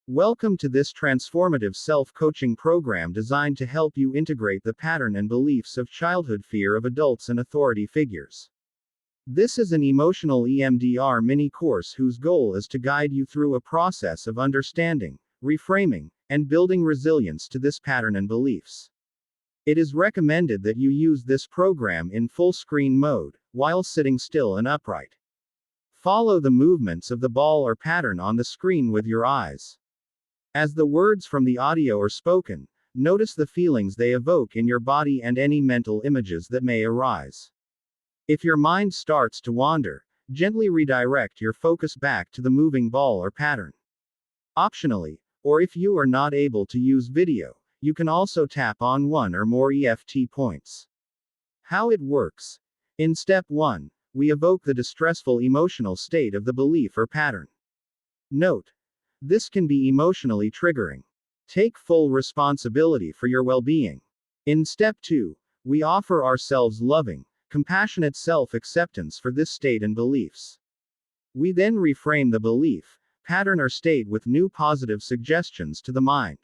Welcome to this transformative self-coaching program designed to help you integrate the pattern and beliefs of childhood fear of adults and authority figures. This is an emotional EMDR mini course whose goal is to guide you through a process of understanding, reframing, and building resilience to this pattern and beliefs. It is recommended that you use this program in full screen mode, while sitting still and upright. Follow the movements of the ball or pattern on the screen with your eyes. As the words from the audio are spoken, notice the feelings they evoke in your body and any mental images that may arise. If your mind starts to wander, gently redirect your focus back to the moving ball or pattern. Optionally, or if you are not able to use video, you can also tap on one or more EFT points. How it works. In step 1, we evoke the distressful emotional state of the belief or pattern. Note: this can be emotionally triggering. Take full responsibility for your well-being. In step 2, we offer ourselves loving, compassionate self-acceptance for this state and beliefs. We then reframe the belief, pattern or state with new positive suggestions to the mind.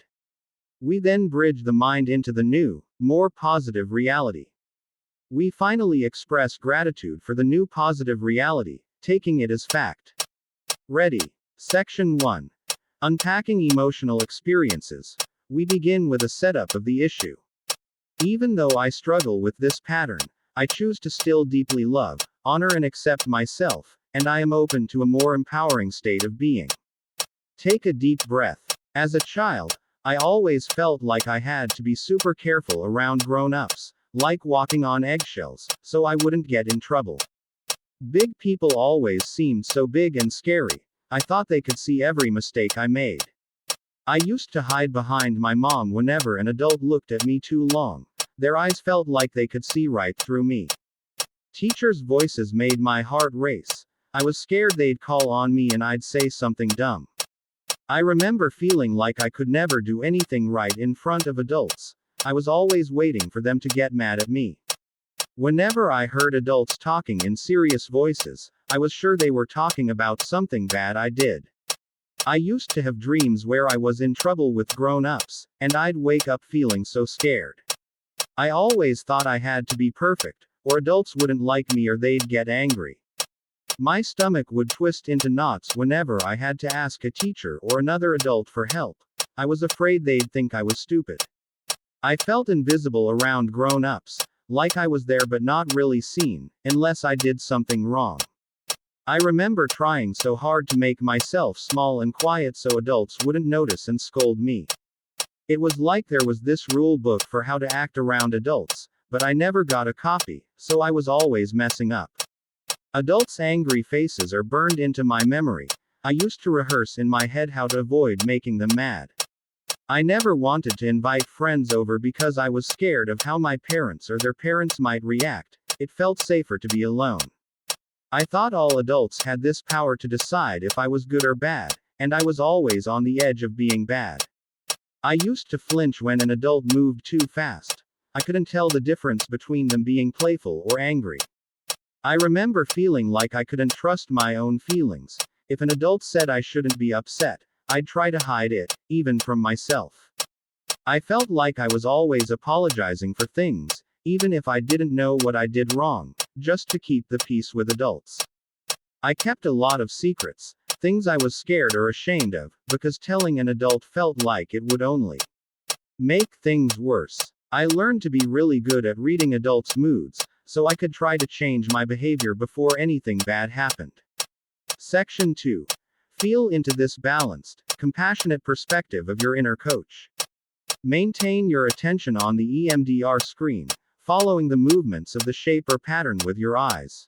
We then bridge the mind into the new, more positive reality. We finally express gratitude for the new positive reality, taking it as fact. Ready. Section 1. Unpacking emotional experiences. We begin with a setup of the issue. Even though I struggle with this pattern, I choose to still deeply love, honor and accept myself, and I am open to a more empowering state of being. Take a deep breath. As a child, I always felt like I had to be super careful around grown-ups, like walking on eggshells, so I wouldn't get in trouble. Big people always seemed so big and scary. I thought they could see every mistake I made. I used to hide behind my mom whenever an adult looked at me too long. Their eyes felt like they could see right through me. Teachers' voices made my heart race. I was scared they'd call on me and I'd say something dumb. I remember feeling like I could never do anything right in front of adults. I was always waiting for them to get mad at me. Whenever I heard adults talking in serious voices, I was sure they were talking about something bad I did. I used to have dreams where I was in trouble with grown-ups, and I'd wake up feeling so scared. I always thought I had to be perfect, or adults wouldn't like me or they'd get angry. My stomach would twist into knots whenever I had to ask a teacher or another adult for help. I was afraid they'd think I was stupid. I felt invisible around grown-ups, like I was there but not really seen, unless I did something wrong. I remember trying so hard to make myself small and quiet so adults wouldn't notice and scold me. It was like there was this rule book for how to act around adults, but I never got a copy, so I was always messing up. Adults' angry faces are burned into my memory. I used to rehearse in my head how to avoid making them mad. I never wanted to invite friends over because I was scared of how my parents or their parents might react. It felt safer to be alone. I thought all adults had this power to decide if I was good or bad, and I was always on the edge of being bad. I used to flinch when an adult moved too fast. I couldn't tell the difference between them being playful or angry. I remember feeling like I couldn't trust my own feelings. If an adult said I shouldn't be upset, I'd try to hide it, even from myself. I felt like I was always apologizing for things, even if I didn't know what I did wrong, just to keep the peace with adults. I kept a lot of secrets, things I was scared or ashamed of, because telling an adult felt like it would only make things worse. I learned to be really good at reading adults' moods, so I could try to change my behavior before anything bad happened. Section 2. Feel into this balanced, compassionate perspective of your inner coach. Maintain your attention on the EMDR screen, following the movements of the shape or pattern with your eyes.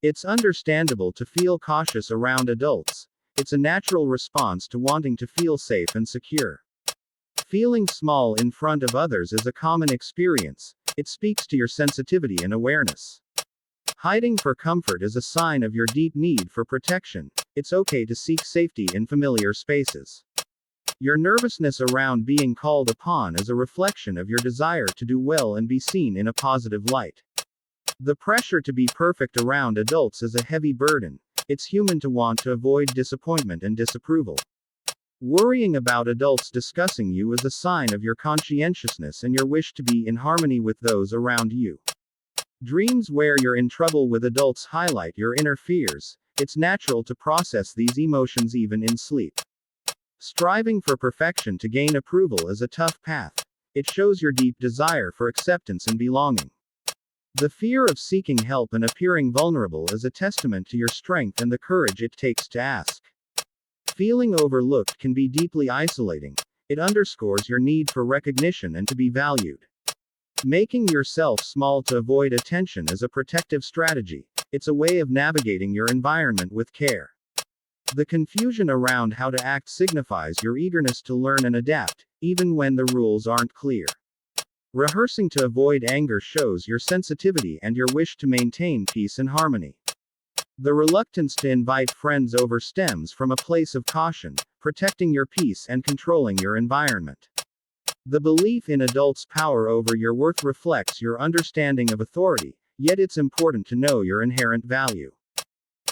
It's understandable to feel cautious around adults. It's a natural response to wanting to feel safe and secure. Feeling small in front of others is a common experience. It speaks to your sensitivity and awareness. Hiding for comfort is a sign of your deep need for protection. It's okay to seek safety in familiar spaces. Your nervousness around being called upon is a reflection of your desire to do well and be seen in a positive light. The pressure to be perfect around adults is a heavy burden. It's human to want to avoid disappointment and disapproval. Worrying about adults discussing you is a sign of your conscientiousness and your wish to be in harmony with those around you. Dreams where you're in trouble with adults highlight your inner fears. It's natural to process these emotions even in sleep. Striving for perfection to gain approval is a tough path. It shows your deep desire for acceptance and belonging. The fear of seeking help and appearing vulnerable is a testament to your strength and the courage it takes to ask. Feeling overlooked can be deeply isolating. It underscores your need for recognition and to be valued. Making yourself small to avoid attention is a protective strategy. It's a way of navigating your environment with care. The confusion around how to act signifies your eagerness to learn and adapt, even when the rules aren't clear. Rehearsing to avoid anger shows your sensitivity and your wish to maintain peace and harmony. The reluctance to invite friends over stems from a place of caution, protecting your peace and controlling your environment. The belief in adults' power over your worth reflects your understanding of authority, yet it's important to know your inherent value.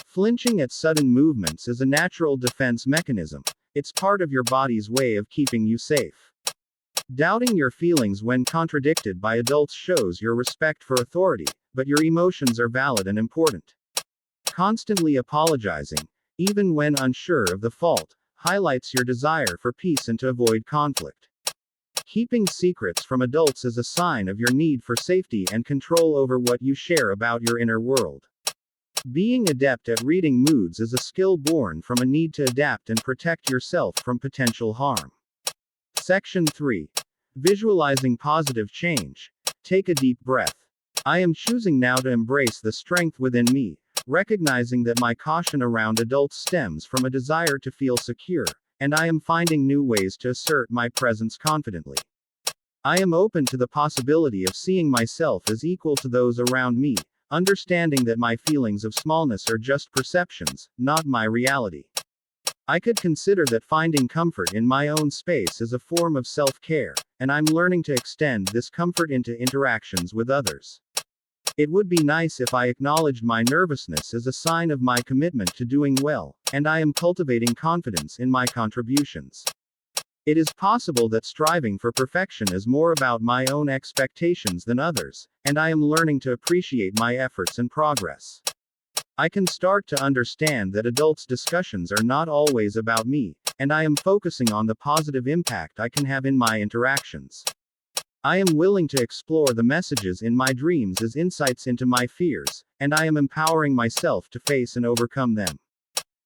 Flinching at sudden movements is a natural defense mechanism. It's part of your body's way of keeping you safe. Doubting your feelings when contradicted by adults shows your respect for authority, but your emotions are valid and important. Constantly apologizing, even when unsure of the fault, highlights your desire for peace and to avoid conflict. Keeping secrets from adults is a sign of your need for safety and control over what you share about your inner world. Being adept at reading moods is a skill born from a need to adapt and protect yourself from potential harm. Section 3. Visualizing positive change. Take a deep breath. I am choosing now to embrace the strength within me, recognizing that my caution around adults stems from a desire to feel secure, and I am finding new ways to assert my presence confidently. I am open to the possibility of seeing myself as equal to those around me, understanding that my feelings of smallness are just perceptions, not my reality. I could consider that finding comfort in my own space is a form of self-care, and I'm learning to extend this comfort into interactions with others. It would be nice if I acknowledged my nervousness as a sign of my commitment to doing well, and I am cultivating confidence in my contributions. It is possible that striving for perfection is more about my own expectations than others, and I am learning to appreciate my efforts and progress. I can start to understand that adults' discussions are not always about me, and I am focusing on the positive impact I can have in my interactions. I am willing to explore the messages in my dreams as insights into my fears, and I am empowering myself to face and overcome them.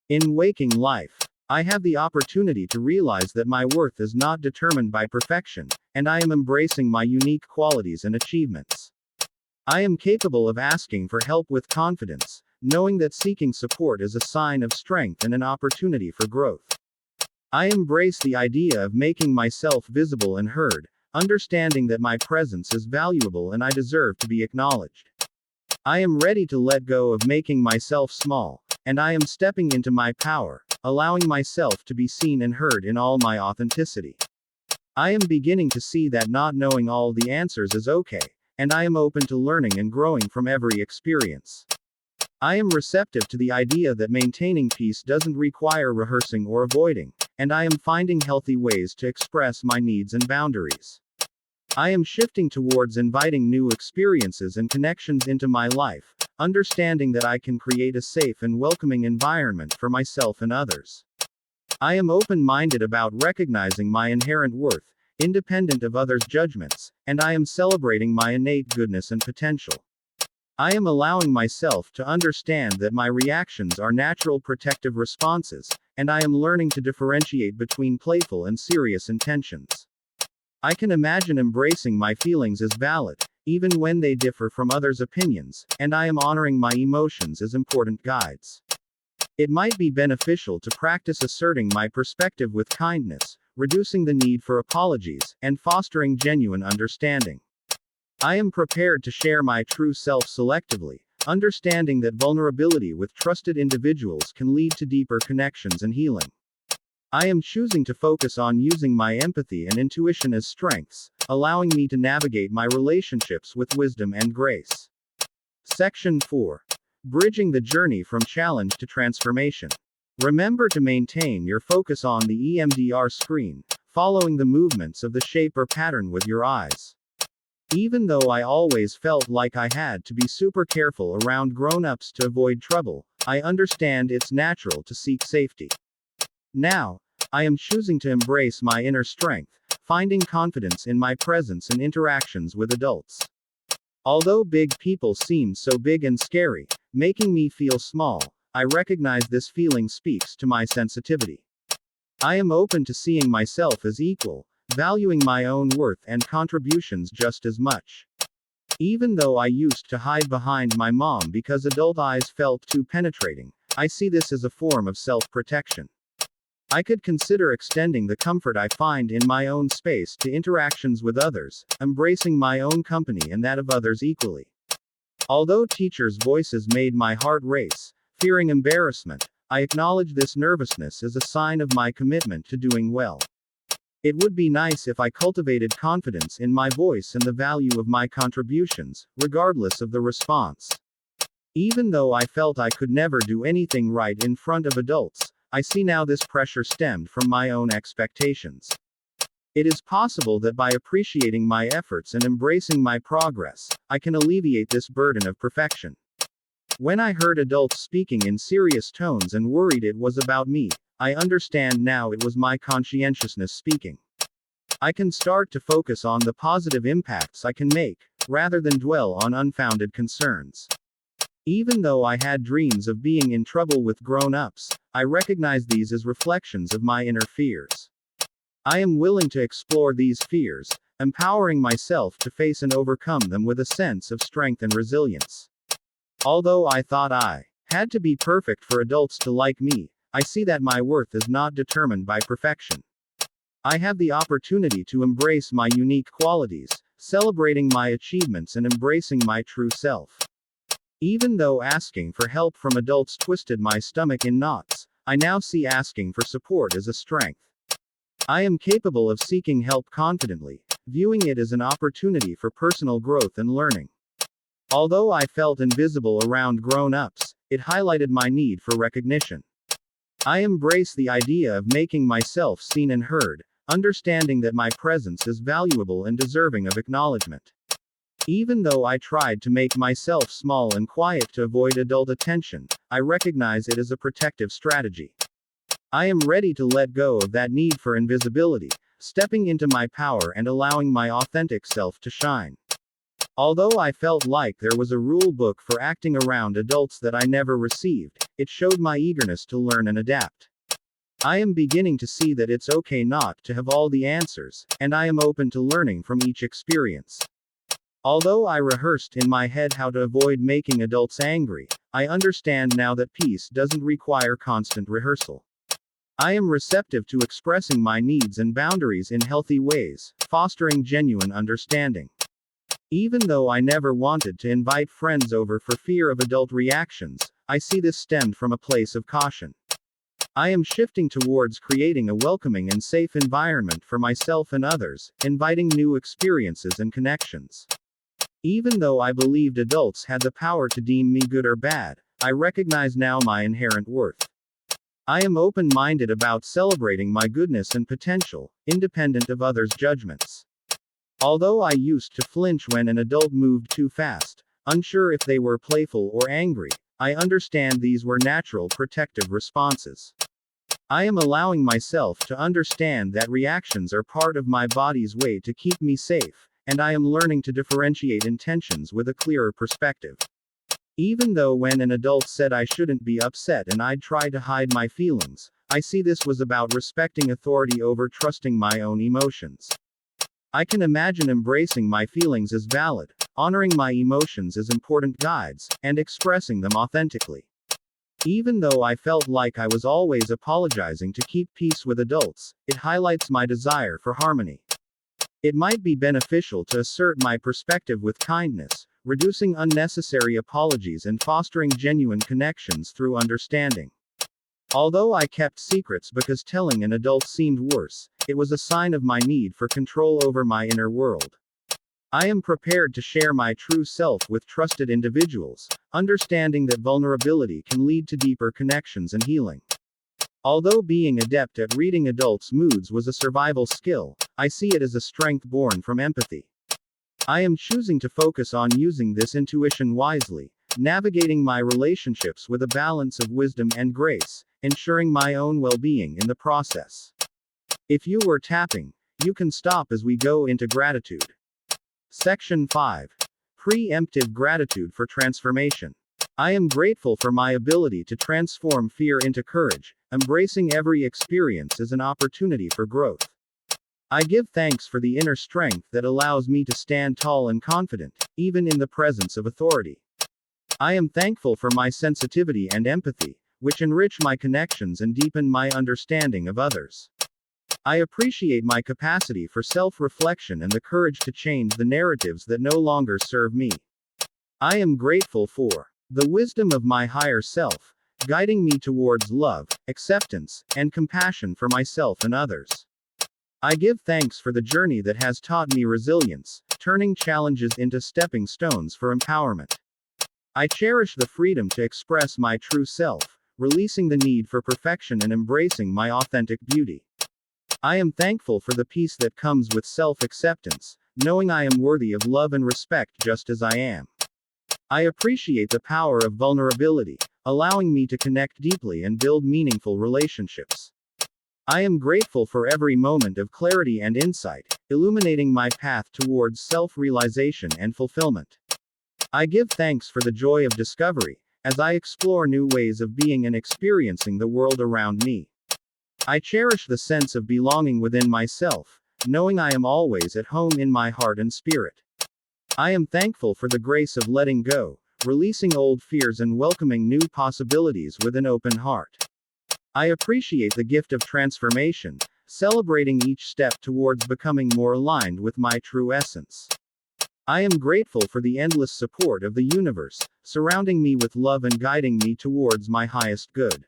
In waking life, I have the opportunity to realize that my worth is not determined by perfection, and I am embracing my unique qualities and achievements. I am capable of asking for help with confidence, knowing that seeking support is a sign of strength and an opportunity for growth. I embrace the idea of making myself visible and heard, understanding that my presence is valuable and I deserve to be acknowledged. I am ready to let go of making myself small, and I am stepping into my power, allowing myself to be seen and heard in all my authenticity. I am beginning to see that not knowing all the answers is okay, and I am open to learning and growing from every experience. I am receptive to the idea that maintaining peace doesn't require rehearsing or avoiding, and I am finding healthy ways to express my needs and boundaries. I am shifting towards inviting new experiences and connections into my life, understanding that I can create a safe and welcoming environment for myself and others. I am open-minded about recognizing my inherent worth, independent of others' judgments, and I am celebrating my innate goodness and potential. I am allowing myself to understand that my reactions are natural protective responses, and I am learning to differentiate between playful and serious intentions. I can imagine embracing my feelings as valid, even when they differ from others' opinions, and I am honoring my emotions as important guides. It might be beneficial to practice asserting my perspective with kindness, reducing the need for apologies, and fostering genuine understanding. I am prepared to share my true self selectively, understanding that vulnerability with trusted individuals can lead to deeper connections and healing. I am choosing to focus on using my empathy and intuition as strengths, allowing me to navigate my relationships with wisdom and grace. Section 4. Bridging the journey from challenge to transformation. Remember to maintain your focus on the EMDR screen, following the movements of the shape or pattern with your eyes. Even though I always felt like I had to be super careful around grown-ups to avoid trouble, I understand it's natural to seek safety. Now, I am choosing to embrace my inner strength, finding confidence in my presence and interactions with adults. Although big people seem so big and scary, making me feel small, I recognize this feeling speaks to my sensitivity. I am open to seeing myself as equal, valuing my own worth and contributions just as much. Even though I used to hide behind my mom because adult eyes felt too penetrating, I see this as a form of self-protection. I could consider extending the comfort I find in my own space to interactions with others, embracing my own company and that of others equally. Although teachers' voices made my heart race, fearing embarrassment, I acknowledge this nervousness as a sign of my commitment to doing well. It would be nice if I cultivated confidence in my voice and the value of my contributions, regardless of the response. Even though I felt I could never do anything right in front of adults, I see now this pressure stemmed from my own expectations. It is possible that by appreciating my efforts and embracing my progress, I can alleviate this burden of perfection. When I heard adults speaking in serious tones and worried it was about me, I understand now it was my conscientiousness speaking. I can start to focus on the positive impacts I can make, rather than dwell on unfounded concerns. Even though I had dreams of being in trouble with grown-ups, I recognize these as reflections of my inner fears. I am willing to explore these fears, empowering myself to face and overcome them with a sense of strength and resilience. Although I thought I had to be perfect for adults to like me, I see that my worth is not determined by perfection. I have the opportunity to embrace my unique qualities, celebrating my achievements and embracing my true self. Even though asking for help from adults twisted my stomach in knots, I now see asking for support as a strength. I am capable of seeking help confidently, viewing it as an opportunity for personal growth and learning. Although I felt invisible around grown-ups, it highlighted my need for recognition. I embrace the idea of making myself seen and heard, understanding that my presence is valuable and deserving of acknowledgement. Even though I tried to make myself small and quiet to avoid adult attention, I recognize it as a protective strategy. I am ready to let go of that need for invisibility, stepping into my power and allowing my authentic self to shine. Although I felt like there was a rule book for acting around adults that I never received, it showed my eagerness to learn and adapt. I am beginning to see that it's okay not to have all the answers, and I am open to learning from each experience. Although I rehearsed in my head how to avoid making adults angry, I understand now that peace doesn't require constant rehearsal. I am receptive to expressing my needs and boundaries in healthy ways, fostering genuine understanding. Even though I never wanted to invite friends over for fear of adult reactions, I see this stemmed from a place of caution. I am shifting towards creating a welcoming and safe environment for myself and others, inviting new experiences and connections. Even though I believed adults had the power to deem me good or bad, I recognize now my inherent worth. I am open-minded about celebrating my goodness and potential, independent of others' judgments. Although I used to flinch when an adult moved too fast, unsure if they were playful or angry, I understand these were natural protective responses. I am allowing myself to understand that reactions are part of my body's way to keep me safe, and I am learning to differentiate intentions with a clearer perspective. Even though when an adult said I shouldn't be upset and I'd try to hide my feelings, I see this was about respecting authority over trusting my own emotions. I can imagine embracing my feelings as valid, honoring my emotions as important guides, and expressing them authentically. Even though I felt like I was always apologizing to keep peace with adults, it highlights my desire for harmony. It might be beneficial to assert my perspective with kindness, reducing unnecessary apologies and fostering genuine connections through understanding. Although I kept secrets because telling an adult seemed worse, it was a sign of my need for control over my inner world. I am prepared to share my true self with trusted individuals, understanding that vulnerability can lead to deeper connections and healing. Although being adept at reading adults' moods was a survival skill, I see it as a strength born from empathy. I am choosing to focus on using this intuition wisely, navigating my relationships with a balance of wisdom and grace, ensuring my own well-being in the process. If you were tapping, you can stop as we go into gratitude. Section 5. Preemptive gratitude for transformation. I am grateful for my ability to transform fear into courage, embracing every experience as an opportunity for growth. I give thanks for the inner strength that allows me to stand tall and confident, even in the presence of authority. I am thankful for my sensitivity and empathy, which enrich my connections and deepen my understanding of others. I appreciate my capacity for self-reflection and the courage to change the narratives that no longer serve me. I am grateful for the wisdom of my higher self, guiding me towards love, acceptance, and compassion for myself and others. I give thanks for the journey that has taught me resilience, turning challenges into stepping stones for empowerment. I cherish the freedom to express my true self, releasing the need for perfection and embracing my authentic beauty. I am thankful for the peace that comes with self-acceptance, knowing I am worthy of love and respect just as I am. I appreciate the power of vulnerability, allowing me to connect deeply and build meaningful relationships. I am grateful for every moment of clarity and insight, illuminating my path towards self-realization and fulfillment. I give thanks for the joy of discovery, as I explore new ways of being and experiencing the world around me. I cherish the sense of belonging within myself, knowing I am always at home in my heart and spirit. I am thankful for the grace of letting go, releasing old fears and welcoming new possibilities with an open heart. I appreciate the gift of transformation, celebrating each step towards becoming more aligned with my true essence. I am grateful for the endless support of the universe, surrounding me with love and guiding me towards my highest good.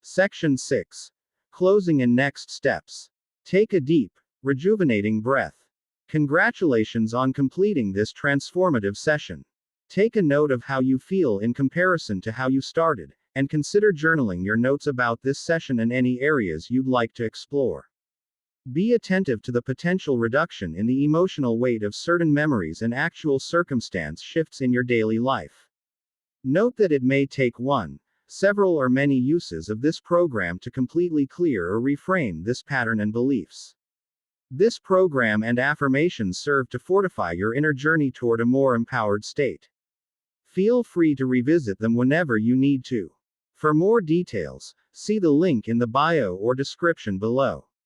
Section 6. Closing and next steps. Take a deep, rejuvenating breath. Congratulations on completing this transformative session. Take a note of how you feel in comparison to how you started, and consider journaling your notes about this session and any areas you'd like to explore. Be attentive to the potential reduction in the emotional weight of certain memories and actual circumstance shifts in your daily life. Note that it may take one, several, or many uses of this program to completely clear or reframe this pattern and beliefs. This program and affirmations serve to fortify your inner journey toward a more empowered state. Feel free to revisit them whenever you need to. For more details, see the link in the bio or description below.